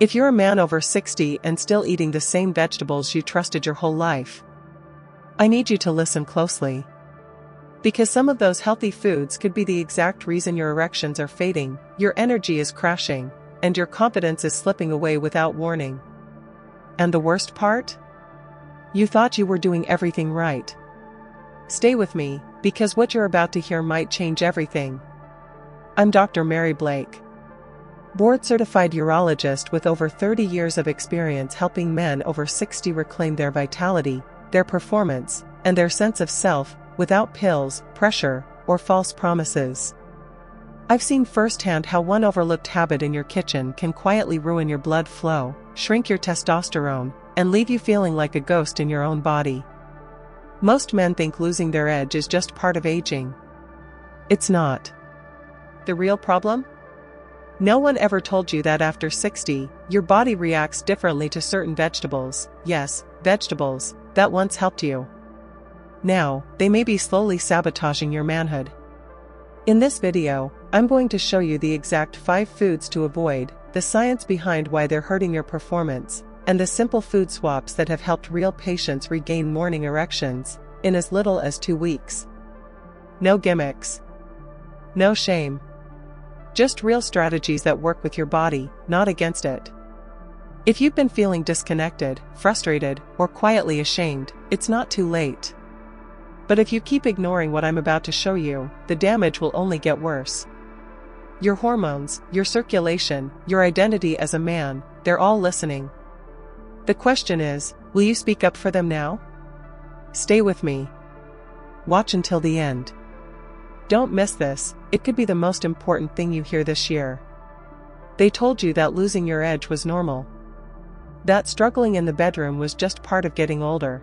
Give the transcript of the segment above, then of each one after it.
If you're a man over 60 and still eating the same vegetables you trusted your whole life, I need you to listen closely. Because some of those healthy foods could be the exact reason your erections are fading, your energy is crashing, and your confidence is slipping away without warning. And the worst part? You thought you were doing everything right. Stay with me, because what you're about to hear might change everything. I'm Dr. Mary Blake, board-certified urologist with over 30 years of experience helping men over 60 reclaim their vitality, their performance, and their sense of self, without pills, pressure, or false promises. I've seen firsthand how one overlooked habit in your kitchen can quietly ruin your blood flow, shrink your testosterone, and leave you feeling like a ghost in your own body. Most men think losing their edge is just part of aging. It's not. The real problem? No one ever told you that after 60, your body reacts differently to certain vegetables. Yes, vegetables that once helped you. Now, they may be slowly sabotaging your manhood. In this video, I'm going to show you the exact 5 foods to avoid, the science behind why they're hurting your performance, and the simple food swaps that have helped real patients regain morning erections in as little as 2 weeks. No gimmicks. No shame. Just real strategies that work with your body, not against it. If you've been feeling disconnected, frustrated, or quietly ashamed, it's not too late. But if you keep ignoring what I'm about to show you, the damage will only get worse. Your hormones, your circulation, your identity as a man, they're all listening. The question is, will you speak up for them now? Stay with me. Watch until the end. Don't miss this, it could be the most important thing you hear this year. They told you that losing your edge was normal. That struggling in the bedroom was just part of getting older.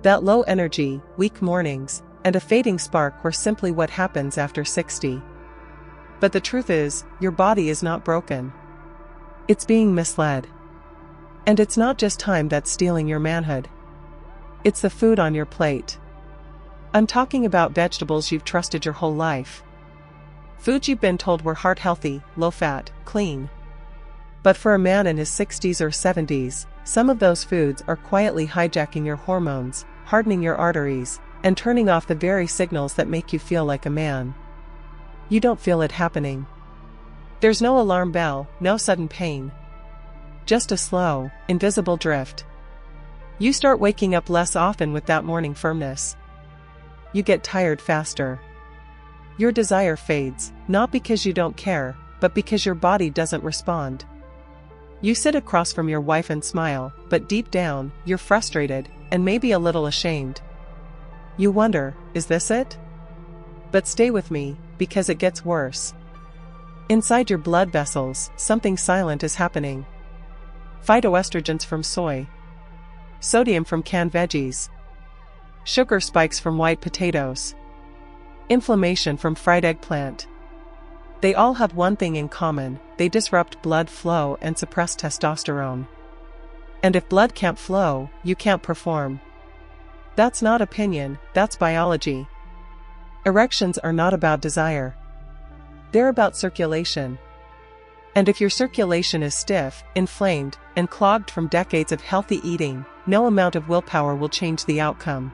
That low energy, weak mornings, and a fading spark were simply what happens after 60. But the truth is, your body is not broken. It's being misled. And it's not just time that's stealing your manhood. It's the food on your plate. I'm talking about vegetables you've trusted your whole life. Foods you've been told were heart-healthy, low-fat, clean. But for a man in his 60s or 70s, some of those foods are quietly hijacking your hormones, hardening your arteries, and turning off the very signals that make you feel like a man. You don't feel it happening. There's no alarm bell, no sudden pain. Just a slow, invisible drift. You start waking up less often with that morning firmness. You get tired faster. Your desire fades, not because you don't care, but because your body doesn't respond. You sit across from your wife and smile, but deep down, you're frustrated, and maybe a little ashamed. You wonder, is this it? But stay with me, because it gets worse. Inside your blood vessels, something silent is happening. Phytoestrogens from soy. Sodium from canned veggies. Sugar spikes from white potatoes. Inflammation from fried eggplant. They all have one thing in common, they disrupt blood flow and suppress testosterone. And if blood can't flow, you can't perform. That's not opinion, that's biology. Erections are not about desire. They're about circulation. And if your circulation is stiff, inflamed, and clogged from decades of healthy eating, no amount of willpower will change the outcome.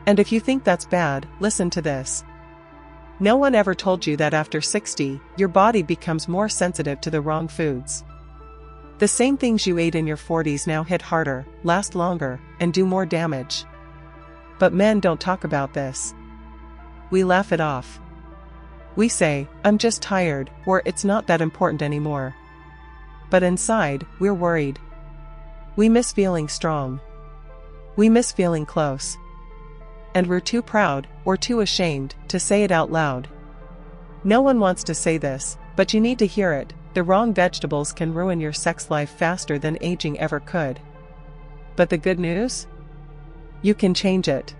And if you think that's bad, listen to this. No one ever told you that after 60, your body becomes more sensitive to the wrong foods. The same things you ate in your 40s now hit harder, last longer, and do more damage. But men don't talk about this. We laugh it off. We say, I'm just tired, or it's not that important anymore. But inside, we're worried. We miss feeling strong. We miss feeling close. And we're too proud, or too ashamed, to say it out loud. No one wants to say this, but you need to hear it. The wrong vegetables can ruin your sex life faster than aging ever could. But the good news? You can change it.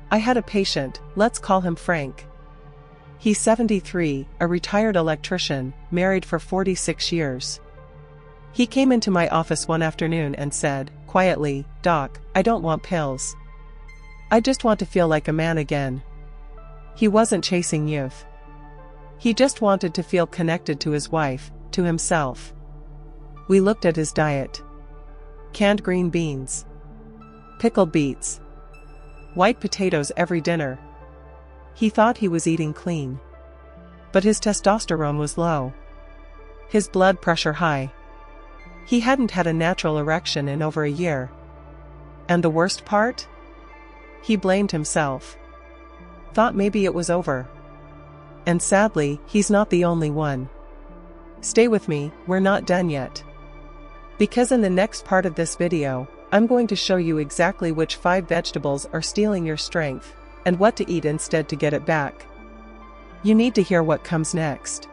I had a patient, let's call him Frank. He's 73, a retired electrician, married for 46 years. He came into my office one afternoon and said, quietly, "Doc, I don't want pills. I just want to feel like a man again." He wasn't chasing youth. He just wanted to feel connected to his wife, to himself. We looked at his diet. Canned green beans. Pickled beets. White potatoes every dinner. He thought he was eating clean. But his testosterone was low. His blood pressure high. He hadn't had a natural erection in over a year. And the worst part? He blamed himself. Thought maybe it was over. And sadly, he's not the only one. Stay with me, we're not done yet. Because in the next part of this video, I'm going to show you exactly which 5 vegetables are stealing your strength, and what to eat instead to get it back. You need to hear what comes next.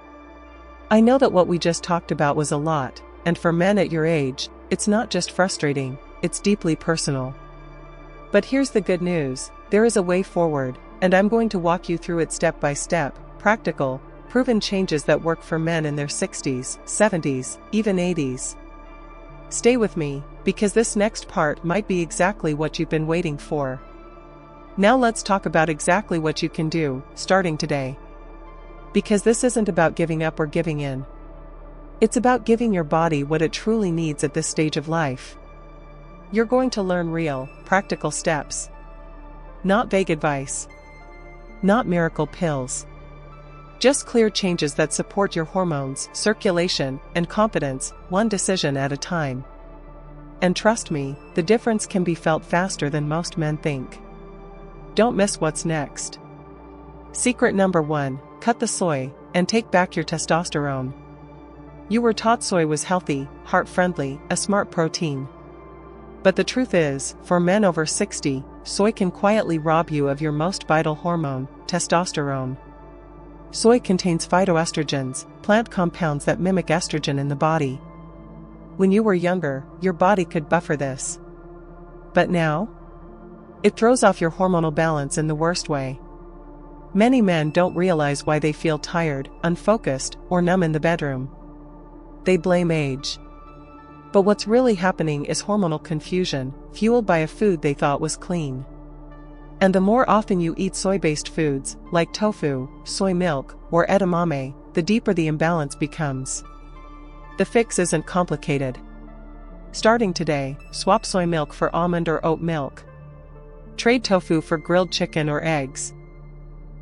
I know that what we just talked about was a lot, and for men at your age, it's not just frustrating, it's deeply personal. But here's the good news, there is a way forward, and I'm going to walk you through it step by step, practical, proven changes that work for men in their 60s, 70s, even 80s. Stay with me, because this next part might be exactly what you've been waiting for. Now let's talk about exactly what you can do, starting today. Because this isn't about giving up or giving in. It's about giving your body what it truly needs at this stage of life. You're going to learn real, practical steps. Not vague advice. Not miracle pills. Just clear changes that support your hormones, circulation, and confidence, one decision at a time. And trust me, the difference can be felt faster than most men think. Don't miss what's next. Secret number 1, cut the soy, and take back your testosterone. You were taught soy was healthy, heart-friendly, a smart protein. But the truth is, for men over 60, soy can quietly rob you of your most vital hormone, testosterone. Soy contains phytoestrogens, plant compounds that mimic estrogen in the body. When you were younger, your body could buffer this. But now? It throws off your hormonal balance in the worst way. Many men don't realize why they feel tired, unfocused, or numb in the bedroom. They blame age. But what's really happening is hormonal confusion, fueled by a food they thought was clean. And the more often you eat soy-based foods, like tofu, soy milk, or edamame, the deeper the imbalance becomes. The fix isn't complicated. Starting today, swap soy milk for almond or oat milk. Trade tofu for grilled chicken or eggs.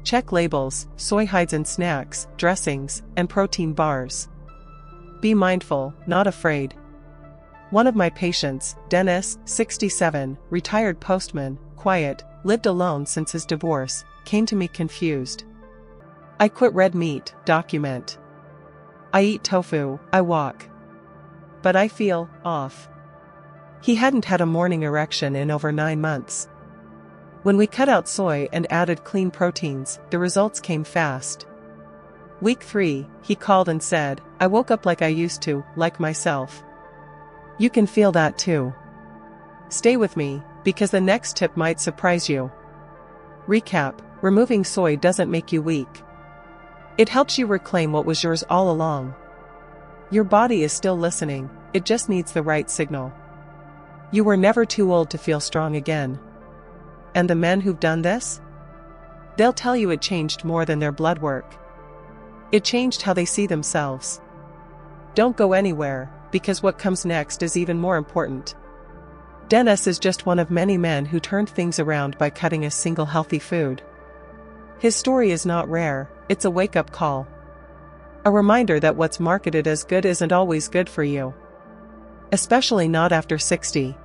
Check labels, soy hides in snacks, dressings, and protein bars. Be mindful, not afraid. One of my patients, Dennis, 67, retired postman, quiet, lived alone since his divorce, came to me confused. I quit red meat, document. I eat tofu, I walk. But I feel off. He hadn't had a morning erection in over 9 months. When we cut out soy and added clean proteins, the results came fast. Week 3, he called and said, I woke up like I used to, like myself. You can feel that too. Stay with me, because the next tip might surprise you. Recap, removing soy doesn't make you weak. It helps you reclaim what was yours all along. Your body is still listening, it just needs the right signal. You were never too old to feel strong again. And the men who've done this? They'll tell you it changed more than their blood work. It changed how they see themselves. Don't go anywhere, because what comes next is even more important. Dennis is just one of many men who turned things around by cutting a single healthy food. His story is not rare, it's a wake-up call. A reminder that what's marketed as good isn't always good for you. Especially not after 60.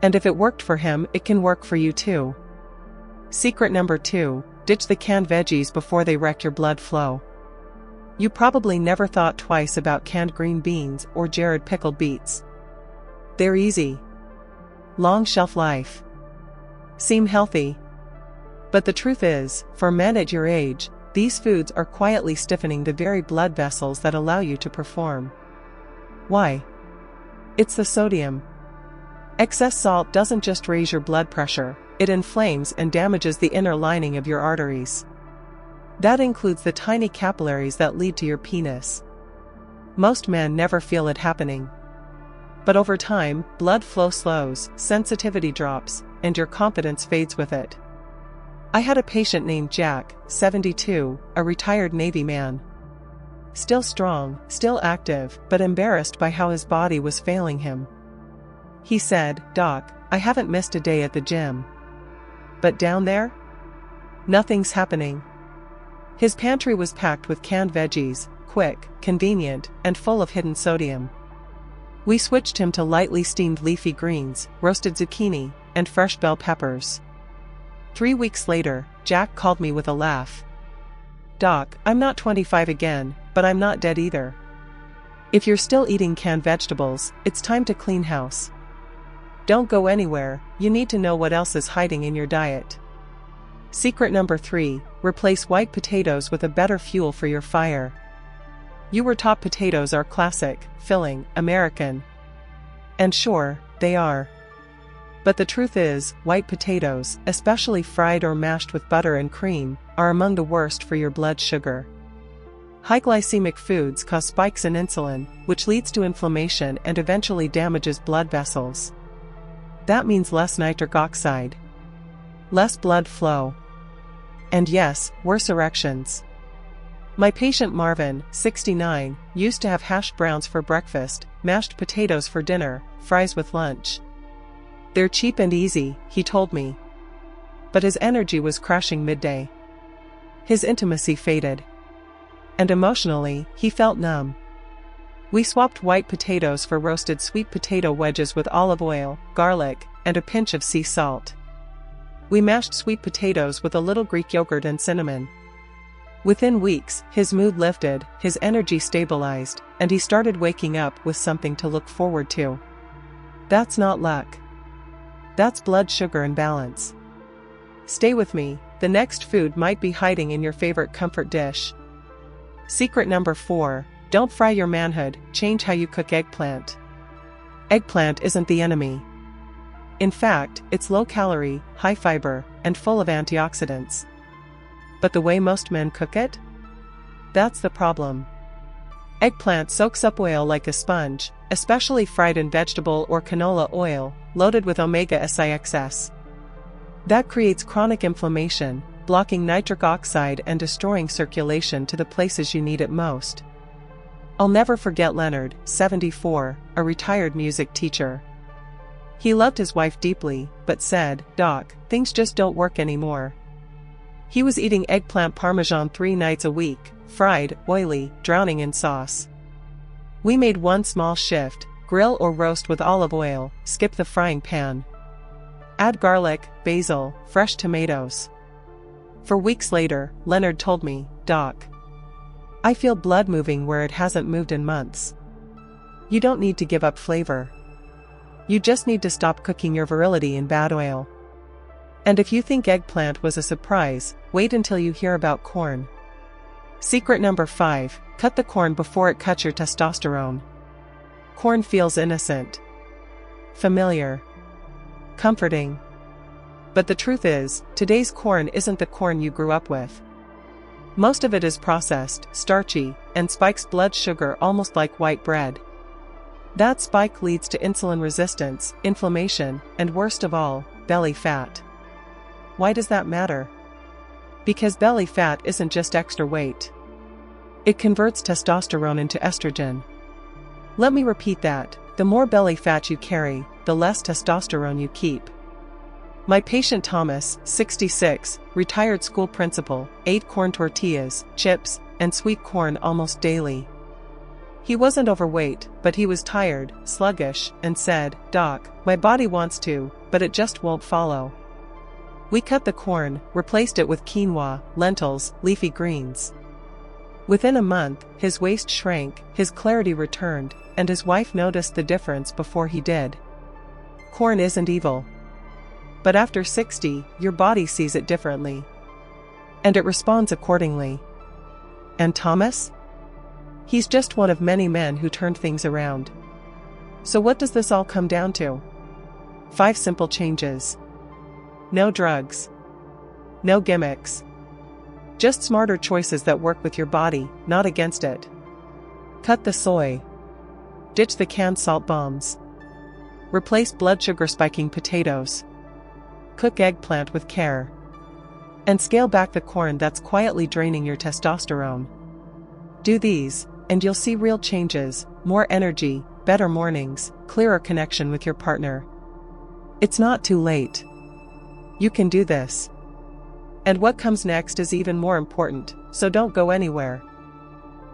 And if it worked for him, it can work for you too. Secret number 2, ditch the canned veggies before they wreck your blood flow. You probably never thought twice about canned green beans or jarred pickled beets. They're easy. Long shelf life. Seem healthy. But the truth is, for men at your age, these foods are quietly stiffening the very blood vessels that allow you to perform. Why? It's the sodium. Excess salt doesn't just raise your blood pressure, it inflames and damages the inner lining of your arteries. That includes the tiny capillaries that lead to your penis. Most men never feel it happening. But over time, blood flow slows, sensitivity drops, and your confidence fades with it. I had a patient named Jack, 72, a retired Navy man. still strong, still active, but embarrassed by how his body was failing him. He said, "Doc, I haven't missed a day at the gym. But down there? Nothing's happening." His pantry was packed with canned veggies, quick, convenient, and full of hidden sodium. We switched him to lightly steamed leafy greens, roasted zucchini, and fresh bell peppers. 3 weeks later, Jack called me with a laugh. "Doc, I'm not 25 again, but I'm not dead either. If you're still eating canned vegetables, it's time to clean house. Don't go anywhere, you need to know what else is hiding in your diet." Secret number 3, replace white potatoes with a better fuel for your fire. You were taught potatoes are classic, filling, American. And sure, they are. But the truth is, white potatoes, especially fried or mashed with butter and cream, are among the worst for your blood sugar. High glycemic foods cause spikes in insulin, which leads to inflammation and eventually damages blood vessels. That means less nitric oxide, less blood flow, and yes, worse erections. My patient Marvin, 69, used to have hash browns for breakfast, mashed potatoes for dinner, fries with lunch. "They're cheap and easy," he told me. But his energy was crashing midday. His intimacy faded. And emotionally, he felt numb. We swapped white potatoes for roasted sweet potato wedges with olive oil, garlic, and a pinch of sea salt. We mashed sweet potatoes with a little Greek yogurt and cinnamon. Within weeks, his mood lifted, his energy stabilized, and he started waking up with something to look forward to. That's not luck. That's blood sugar and balance. Stay with me, the next food might be hiding in your favorite comfort dish. Secret number 4, don't fry your manhood, change how you cook eggplant. Eggplant isn't the enemy. In fact, it's low-calorie, high-fiber, and full of antioxidants. But the way most men cook it? That's the problem. Eggplant soaks up oil like a sponge, especially fried in vegetable or canola oil, loaded with omega-6. That creates chronic inflammation, blocking nitric oxide and destroying circulation to the places you need it most. I'll never forget Leonard, 74, a retired music teacher. He loved his wife deeply, but said, "Doc, things just don't work anymore." He was eating eggplant parmesan 3 nights a week, fried, oily, drowning in sauce. We made one small shift: grill or roast with olive oil, skip the frying pan. Add garlic, basil, fresh tomatoes. For weeks later, Leonard told me, "Doc, I feel blood moving where it hasn't moved in months." You don't need to give up flavor. You just need to stop cooking your virility in bad oil. And if you think eggplant was a surprise, wait until you hear about corn. Secret number 5, cut the corn before it cuts your testosterone. Corn feels innocent, familiar, comforting. But the truth is, today's corn isn't the corn you grew up with. Most of it is processed, starchy, and spikes blood sugar almost like white bread. That spike leads to insulin resistance, inflammation, and worst of all, belly fat. Why does that matter? Because belly fat isn't just extra weight. It converts testosterone into estrogen. Let me repeat that: the more belly fat you carry, the less testosterone you keep. My patient Thomas, 66, retired school principal, ate corn tortillas, chips, and sweet corn almost daily. He wasn't overweight, but he was tired, sluggish, and said, "Doc, my body wants to, but it just won't follow." We cut the corn, replaced it with quinoa, lentils, leafy greens. Within a month, his waist shrank, his clarity returned, and his wife noticed the difference before he did. Corn isn't evil. But after 60, your body sees it differently. And it responds accordingly. And Thomas? He's just one of many men who turned things around. So what does this all come down to? 5 simple changes. No drugs. No gimmicks. Just smarter choices that work with your body, not against it. Cut the soy. Ditch the canned salt bombs. Replace blood sugar spiking potatoes. Cook eggplant with care. And scale back the corn that's quietly draining your testosterone. Do these, and you'll see real changes, more energy, better mornings, clearer connection with your partner. It's not too late. You can do this. And what comes next is even more important, so don't go anywhere.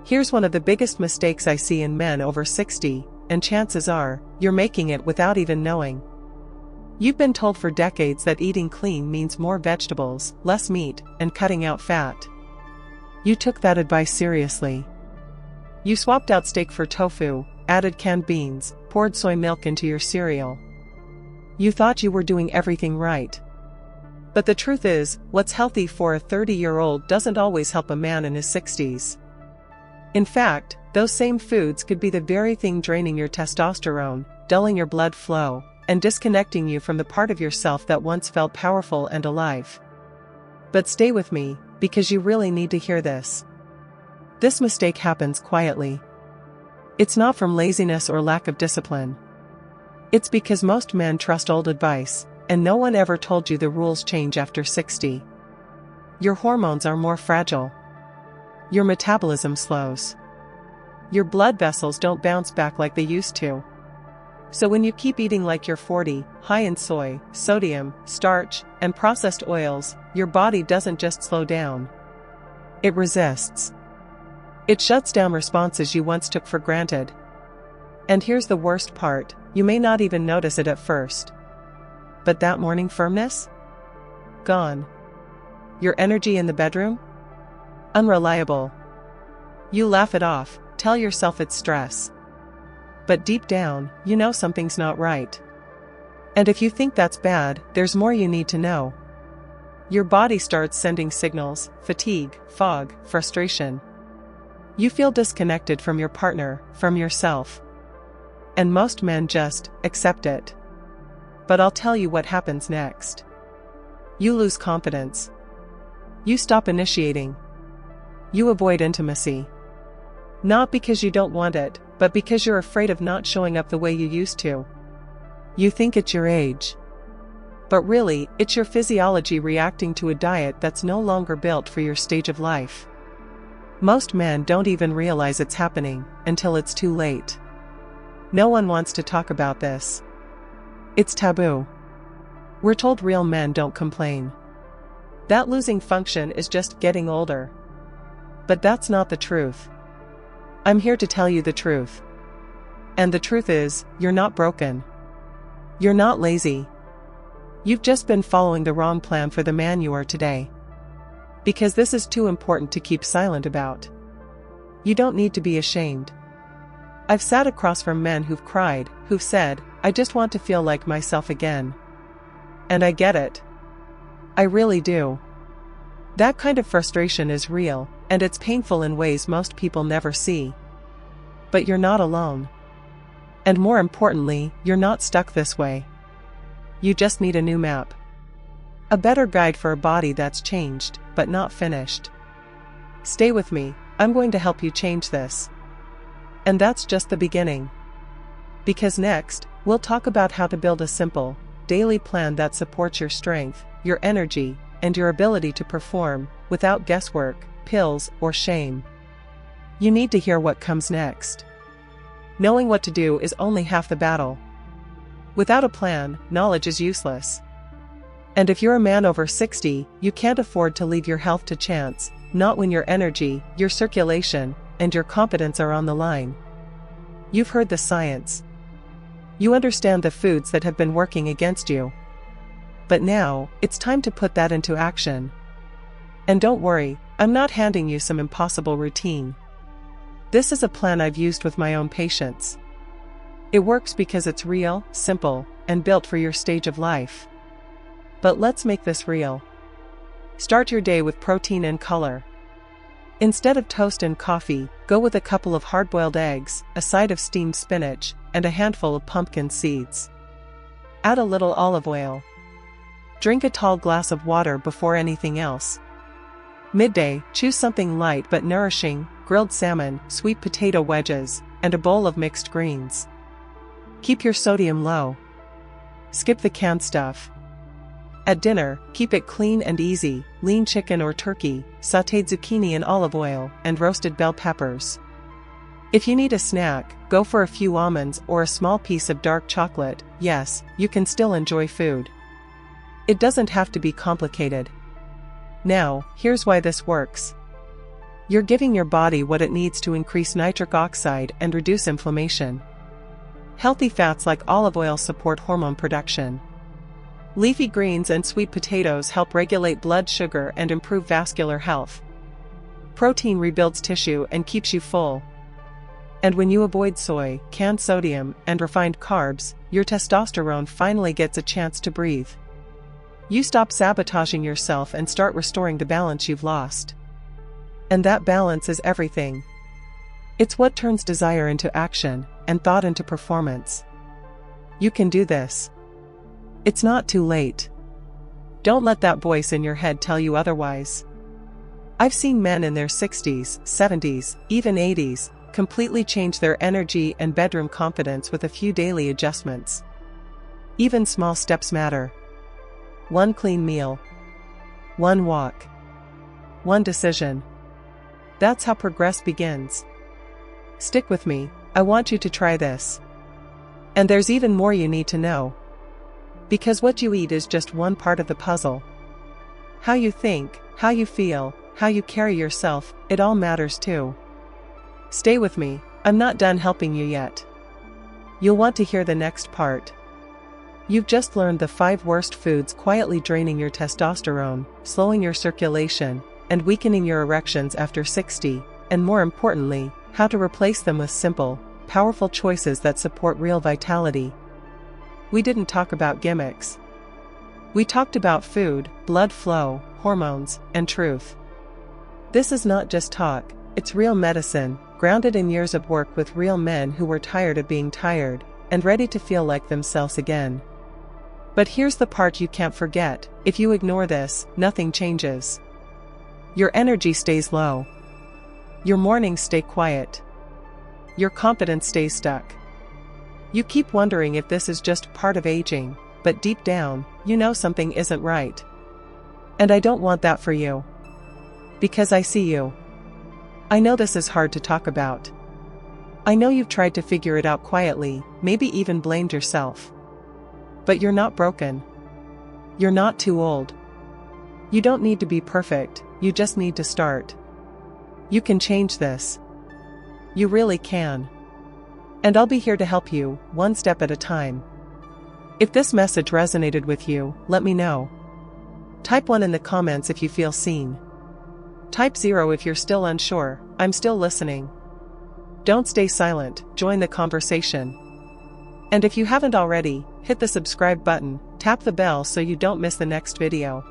Here's one of the biggest mistakes I see in men over 60, and chances are, you're making it without even knowing. You've been told for decades that eating clean means more vegetables, less meat, and cutting out fat. You took that advice seriously. You swapped out steak for tofu, added canned beans, poured soy milk into your cereal. You thought you were doing everything right. But the truth is, what's healthy for a 30-year-old doesn't always help a man in his 60s. In fact, those same foods could be the very thing draining your testosterone, dulling your blood flow, and disconnecting you from the part of yourself that once felt powerful and alive. But stay with me, because you really need to hear this. This mistake happens quietly. It's not from laziness or lack of discipline. It's because most men trust old advice, and no one ever told you the rules change after 60. Your hormones are more fragile. Your metabolism slows. Your blood vessels don't bounce back like they used to. So when you keep eating like you're 40, high in soy, sodium, starch, and processed oils, your body doesn't just slow down. It resists. It shuts down responses you once took for granted. And here's the worst part, you may not even notice it at first. But that morning firmness? Gone. Your energy in the bedroom? Unreliable. You laugh it off, tell yourself it's stress. But deep down, you know something's not right. And if you think that's bad, there's more you need to know. Your body starts sending signals: fatigue, fog, frustration. You feel disconnected from your partner, from yourself. And most men just accept it. But I'll tell you what happens next. You lose confidence. You stop initiating. You avoid intimacy. Not because you don't want it, but because you're afraid of not showing up the way you used to. You think it's your age. But really, it's your physiology reacting to a diet that's no longer built for your stage of life. Most men don't even realize it's happening until it's too late. No one wants to talk about this. It's taboo. We're told real men don't complain. That losing function is just getting older. But that's not the truth. I'm here to tell you the truth. And the truth is, you're not broken. You're not lazy. You've just been following the wrong plan for the man you are today. Because this is too important to keep silent about. You don't need to be ashamed. I've sat across from men who've cried, who've said, "I just want to feel like myself again." And I get it. I really do. That kind of frustration is real, and it's painful in ways most people never see. But you're not alone. And more importantly, you're not stuck this way. You just need a new map. A better guide for a body that's changed, but not finished. Stay with me, I'm going to help you change this. And that's just the beginning. Because next, we'll talk about how to build a simple, daily plan that supports your strength, your energy, and your ability to perform, without guesswork, pills, or shame. You need to hear what comes next. Knowing what to do is only half the battle. Without a plan, knowledge is useless. And if you're a man over 60, you can't afford to leave your health to chance, not when your energy, your circulation, and your competence are on the line. You've heard the science. You understand the foods that have been working against you. But now, it's time to put that into action. And don't worry, I'm not handing you some impossible routine. This is a plan I've used with my own patients. It works because it's real, simple, and built for your stage of life. But let's make this real. Start your day with protein and color. Instead of toast and coffee, go with a couple of hard-boiled eggs, a side of steamed spinach, and a handful of pumpkin seeds. Add a little olive oil. Drink a tall glass of water before anything else. Midday, choose something light but nourishing: grilled salmon, sweet potato wedges, and a bowl of mixed greens. Keep your sodium low. Skip the canned stuff. At dinner, keep it clean and easy: lean chicken or turkey, sautéed zucchini in olive oil, and roasted bell peppers. If you need a snack, go for a few almonds or a small piece of dark chocolate. Yes, you can still enjoy food. It doesn't have to be complicated. Now, here's why this works. You're giving your body what it needs to increase nitric oxide and reduce inflammation. Healthy fats like olive oil support hormone production. Leafy greens and sweet potatoes help regulate blood sugar and improve vascular health. Protein rebuilds tissue and keeps you full. And when you avoid soy, canned sodium, and refined carbs, your testosterone finally gets a chance to breathe. You stop sabotaging yourself and start restoring the balance you've lost. And that balance is everything. It's what turns desire into action, and thought into performance. You can do this. It's not too late. Don't let that voice in your head tell you otherwise. I've seen men in their 60s, 70s, even 80s, completely change their energy and bedroom confidence with a few daily adjustments. Even small steps matter. One clean meal. One walk. One decision. That's how progress begins. Stick with me, I want you to try this. And there's even more you need to know. Because what you eat is just one part of the puzzle. How you think, how you feel, how you carry yourself, it all matters too. Stay with me, I'm not done helping you yet. You'll want to hear the next part. You've just learned the 5 worst foods quietly draining your testosterone, slowing your circulation, and weakening your erections after 60, and more importantly, how to replace them with simple, powerful choices that support real vitality. We didn't talk about gimmicks. We talked about food, blood flow, hormones, and truth. This is not just talk, it's real medicine, grounded in years of work with real men who were tired of being tired, and ready to feel like themselves again. But here's the part you can't forget: if you ignore this, nothing changes. Your energy stays low. Your mornings stay quiet. Your confidence stays stuck. You keep wondering if this is just part of aging, but deep down, you know something isn't right. And I don't want that for you. Because I see you. I know this is hard to talk about. I know you've tried to figure it out quietly, maybe even blamed yourself. But you're not broken. You're not too old. You don't need to be perfect, you just need to start. You can change this. You really can. And I'll be here to help you, one step at a time. If this message resonated with you, let me know. Type 1 in the comments if you feel seen. Type 0 if you're still unsure. I'm still listening. Don't stay silent, join the conversation. And if you haven't already, hit the subscribe button, tap the bell so you don't miss the next video.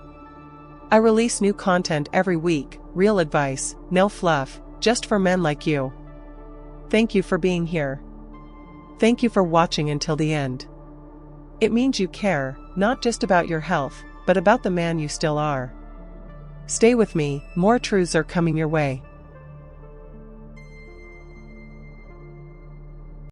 I release new content every week, real advice, no fluff, just for men like you. Thank you for being here. Thank you for watching until the end. It means you care, not just about your health, but about the man you still are. Stay with me, more truths are coming your way.